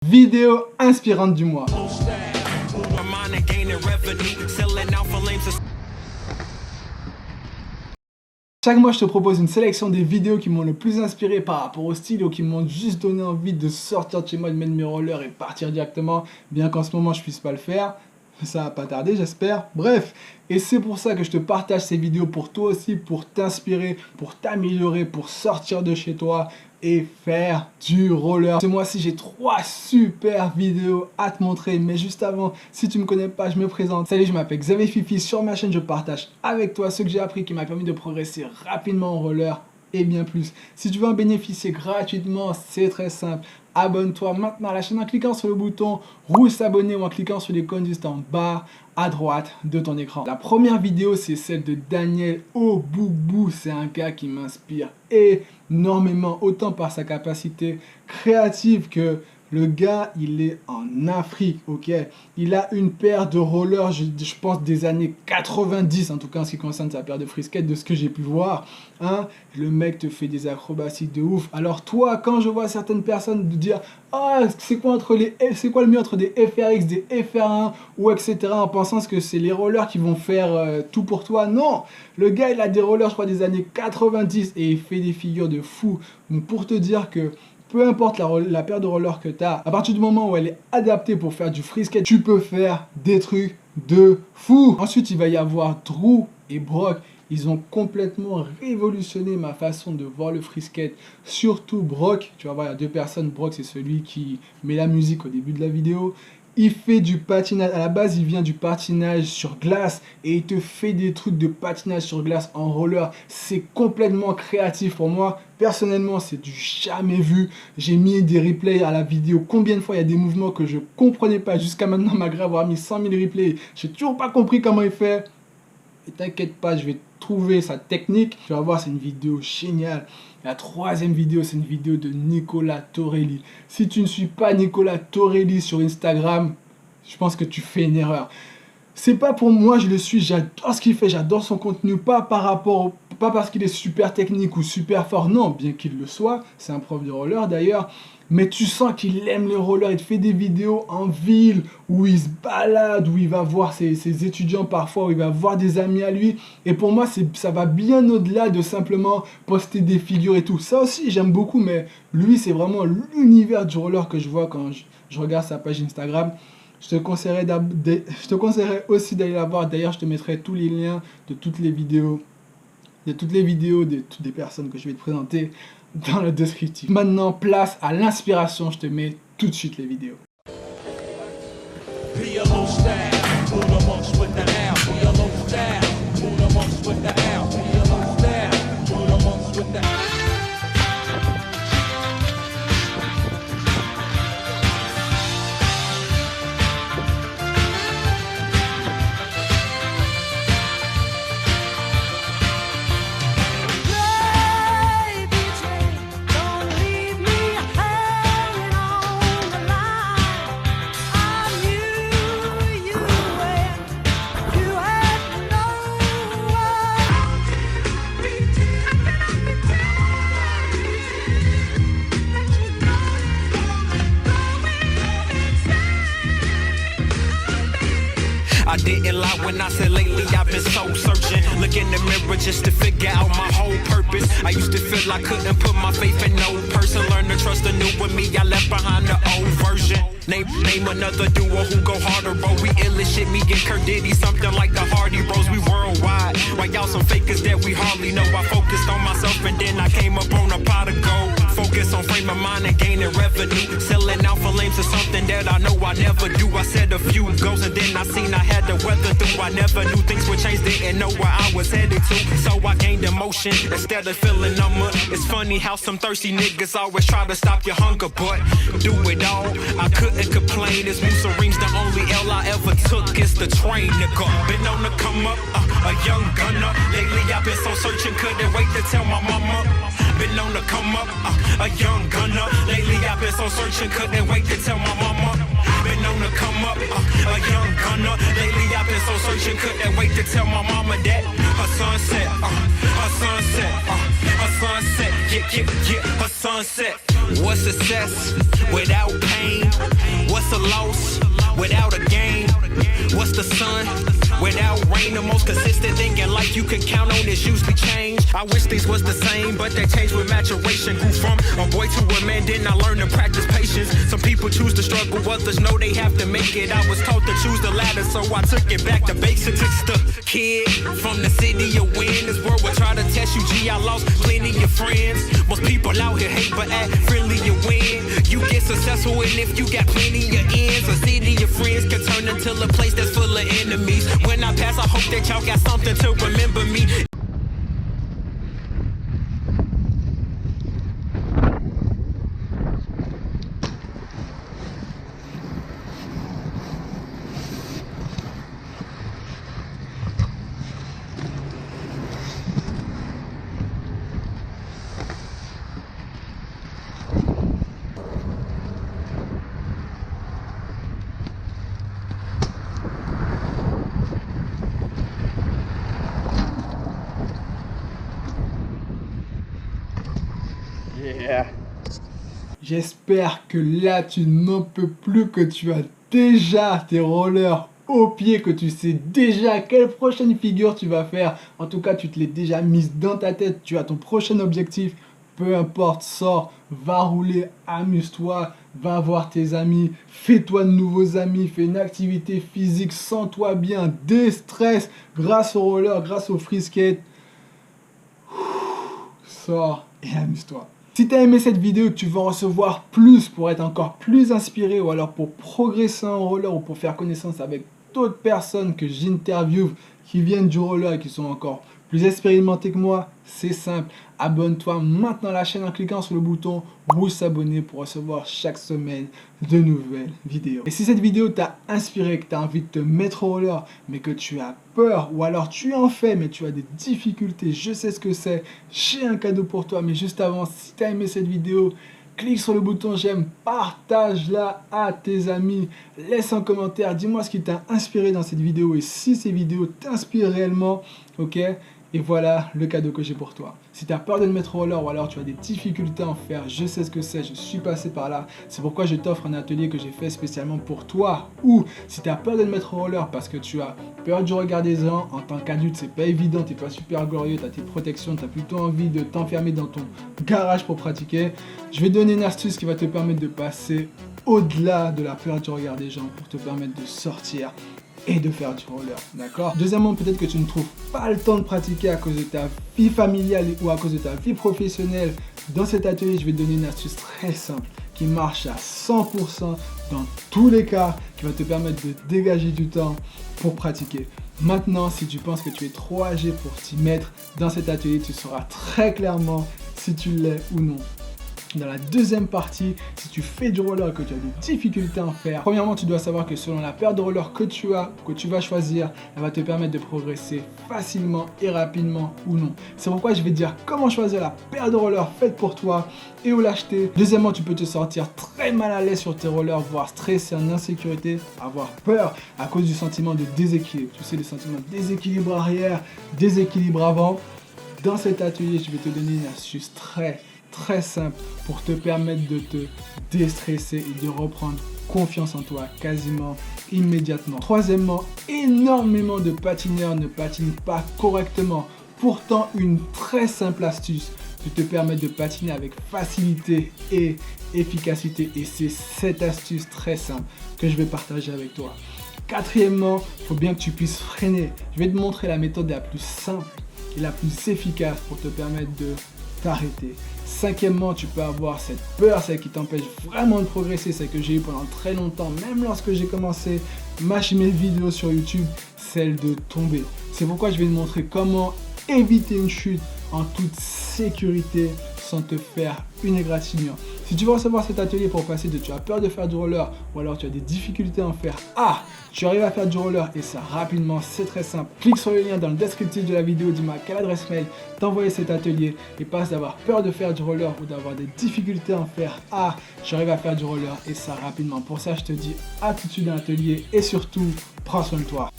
Vidéo inspirante du mois. Chaque mois, je te propose une sélection des vidéos qui m'ont le plus inspiré par rapport au style ou qui m'ont juste donné envie de sortir de chez moi, de mettre mes rollers et partir directement, bien qu'en ce moment je puisse pas le faire. Ça va pas tarder, j'espère. Bref, et c'est pour ça que je te partage ces vidéos pour toi aussi, pour t'inspirer, pour t'améliorer, pour sortir de chez toi et faire du roller. Ce mois-ci, j'ai 3 super vidéos à te montrer. Mais juste avant, si tu me connais pas, je me présente. Salut, je m'appelle Xavier Fifi. Sur ma chaîne, je partage avec toi ce que j'ai appris qui m'a permis de progresser rapidement en roller et bien plus. Si tu veux en bénéficier gratuitement, c'est très simple. Abonne-toi maintenant à la chaîne en cliquant sur le bouton rouge s'abonner ou en cliquant sur l'icône juste en bas à droite de ton écran. La première vidéo, c'est celle de Daniel Oboubou. C'est un gars qui m'inspire énormément, autant par sa capacité créative que le gars, il est en Afrique, ok? Il a une paire de rollers, je pense des années 90, en tout cas en ce qui concerne sa paire de frisquettes, de ce que j'ai pu voir. Hein? Le mec te fait des acrobaties de ouf. Alors toi, quand je vois certaines personnes dire « Ah, c'est quoi le mieux entre des FRX, des FR1 ou etc. » en pensant que c'est les rollers qui vont faire tout pour toi. Non! Le gars, il a des rollers, je crois, des années 90 et il fait des figures de fou. Donc pour te dire que peu importe la paire de rollers que tu as, à partir du moment où elle est adaptée pour faire du frisket, tu peux faire des trucs de fou. Ensuite, il va y avoir Drew et Brock. Ils ont complètement révolutionné ma façon de voir le frisket. Surtout Brock. Tu vas voir, il y a 2 personnes. Brock, c'est celui qui met la musique au début de la vidéo. Il fait du patinage, à la base il vient du patinage sur glace et il te fait des trucs de patinage sur glace en roller. C'est complètement créatif pour moi. Personnellement, c'est du jamais vu. J'ai mis des replays à la vidéo. Combien de fois il y a des mouvements que je comprenais pas jusqu'à maintenant, malgré avoir mis 100 000 replays. J'ai toujours pas compris comment il fait. Et t'inquiète pas, je vais trouver sa technique. Tu vas voir, c'est une vidéo géniale. La 3e vidéo, c'est une vidéo de Nicolas Torelli. Si tu ne suis pas Nicolas Torelli sur Instagram, je pense que tu fais une erreur. C'est pas pour moi, je le suis, j'adore ce qu'il fait, j'adore son contenu, pas parce qu'il est super technique ou super fort, non, bien qu'il le soit, c'est un prof de roller d'ailleurs, mais tu sens qu'il aime les rollers, il te fait des vidéos en ville, où il se balade, où il va voir ses étudiants parfois, où il va voir des amis à lui, et pour moi, ça va bien au-delà de simplement poster des figures et tout. Ça aussi, j'aime beaucoup, mais lui, c'est vraiment l'univers du roller que je vois quand je regarde sa page Instagram. Je te conseillerais aussi d'aller la voir. D'ailleurs, je te mettrai tous les liens de toutes les vidéos, de toutes les personnes que je vais te présenter dans le descriptif. Maintenant, place à l'inspiration. Je te mets tout de suite les vidéos. I didn't lie when I said lately I've been soul searching. Look in the mirror just to figure out my whole purpose. I used to feel I couldn't put my faith in no person. Learn to trust the new with me, I left behind the old version. Name another duo who go harder, bro. We ill as shit, me and Kurt Diddy, something like the Hardy Bros. We worldwide. Why y'all some fakers that we hardly know? I focused on myself and then I came up on a pot of gold. Focus on frame of mind and gaining revenue. Selling out for lames is something that I know I never do. I said a few goals and then I seen I had to weather through. I never knew things would change, didn't know where I was headed to. So I gained emotion instead of feeling number. It's funny how some thirsty niggas always try to stop your hunger, but do it all. I couldn't complain. It's Musarine's the only L I ever took. It's the train, nigga. Been on the come up, a young gunner. Lately I've been so searching, couldn't wait to tell my mama. Been on the come up, a young gunner. Lately I've been so searching, couldn't wait to tell my mama. Been on the come up, a young gunner. Lately I've been so searching, couldn't wait to tell my mama that her sunset, her sunset, her sunset, yeah, her sunset. What's success without pain? What's a loss without a gain? What's the sun without rain? The most consistent thing in life you can count on is usually change. I wish things was the same, but they changed with maturation. Grew from a boy to a man, then I learned to practice patience. Some people choose to struggle, others know they have to make it. I was taught to choose the latter, so I took it back to basics. It's the kid from the city of win. This world will try to test you, G, I lost plenty of friends. Most people out here hate, but act friendly, you win. You get successful, and if you got plenty of ends, a city of friends can turn into a place that's full of enemies. When I pass, I hope that y'all got something to remember me. Yeah. J'espère que là tu n'en peux plus, que tu as déjà tes rollers au pied, que tu sais déjà quelle prochaine figure tu vas faire. En tout cas, tu te l'es déjà mise dans ta tête, tu as ton prochain objectif. Peu importe, sors, va rouler, amuse-toi, va voir tes amis, fais-toi de nouveaux amis, fais une activité physique, sens-toi bien, déstresse grâce au roller, grâce au free skate. Sors et amuse-toi. Si tu as aimé cette vidéo et que tu veux en recevoir plus pour être encore plus inspiré ou alors pour progresser en roller ou pour faire connaissance avec d'autres personnes que j'interviewe qui viennent du roller et qui sont encore plus expérimentés que moi, c'est simple. Abonne-toi maintenant à la chaîne en cliquant sur le bouton rouge s'abonner pour recevoir chaque semaine de nouvelles vidéos. Et si cette vidéo t'a inspiré, que tu as envie de te mettre au roller, mais que tu as peur, ou alors tu en fais, mais tu as des difficultés, je sais ce que c'est, j'ai un cadeau pour toi. Mais juste avant, si tu as aimé cette vidéo, clique sur le bouton j'aime, partage-la à tes amis, laisse un commentaire, dis-moi ce qui t'a inspiré dans cette vidéo et si ces vidéos t'inspirent réellement, ok? Et voilà le cadeau que j'ai pour toi. Si tu as peur de le mettre au roller ou alors tu as des difficultés à en faire, je sais ce que c'est, je suis passé par là. C'est pourquoi je t'offre un atelier que j'ai fait spécialement pour toi. Ou si tu as peur de le mettre au roller parce que tu as peur du regard des gens, en tant qu'adulte c'est pas évident, tu n'es pas super glorieux, tu as tes protections, tu as plutôt envie de t'enfermer dans ton garage pour pratiquer, je vais te donner une astuce qui va te permettre de passer au-delà de la peur du regard des gens pour te permettre de sortir et de faire du roller, d'accord? Deuxièmement, peut-être que tu ne trouves pas le temps de pratiquer à cause de ta vie familiale ou à cause de ta vie professionnelle. Dans cet atelier, je vais te donner une astuce très simple qui marche à 100% dans tous les cas, qui va te permettre de dégager du temps pour pratiquer. Maintenant, si tu penses que tu es trop âgé pour t'y mettre, dans cet atelier, tu sauras très clairement si tu l'es ou non. Dans la deuxième partie, si tu fais du roller et que tu as des difficultés à en faire, premièrement, tu dois savoir que selon la paire de rollers que tu vas choisir, elle va te permettre de progresser facilement et rapidement ou non. C'est pourquoi je vais te dire comment choisir la paire de rollers faite pour toi et où l'acheter. Deuxièmement, tu peux te sentir très mal à l'aise sur tes rollers, voire stressé, en insécurité, avoir peur à cause du sentiment de déséquilibre. Tu sais, le sentiment de déséquilibre arrière, déséquilibre avant. Dans cet atelier, je vais te donner une astuce très simple pour te permettre de te déstresser et de reprendre confiance en toi quasiment immédiatement. Troisièmement, énormément de patineurs ne patinent pas correctement. Pourtant, une très simple astuce qui te permet de patiner avec facilité et efficacité. Et c'est cette astuce très simple que je vais partager avec toi. Quatrièmement, il faut bien que tu puisses freiner. Je vais te montrer la méthode la plus simple et la plus efficace pour te permettre de t'arrêter. Cinquièmement, tu peux avoir cette peur, celle qui t'empêche vraiment de progresser, celle que j'ai eu pendant très longtemps, même lorsque j'ai commencé mes vidéos sur YouTube, celle de tomber. C'est pourquoi je vais te montrer comment éviter une chute en toute sécurité sans te faire une égratignure. Si tu veux recevoir cet atelier pour passer de tu as peur de faire du roller ou alors tu as des difficultés à en faire à tu arrives à faire du roller et ça rapidement, c'est très simple. Clique sur le lien dans le descriptif de la vidéo, dis-moi quelle adresse mail t'envoyer cet atelier et passe d'avoir peur de faire du roller ou d'avoir des difficultés à en faire à j'arrive à faire du roller et ça rapidement. Pour ça, je te dis à tout de suite dans l'atelier et surtout, prends soin de toi.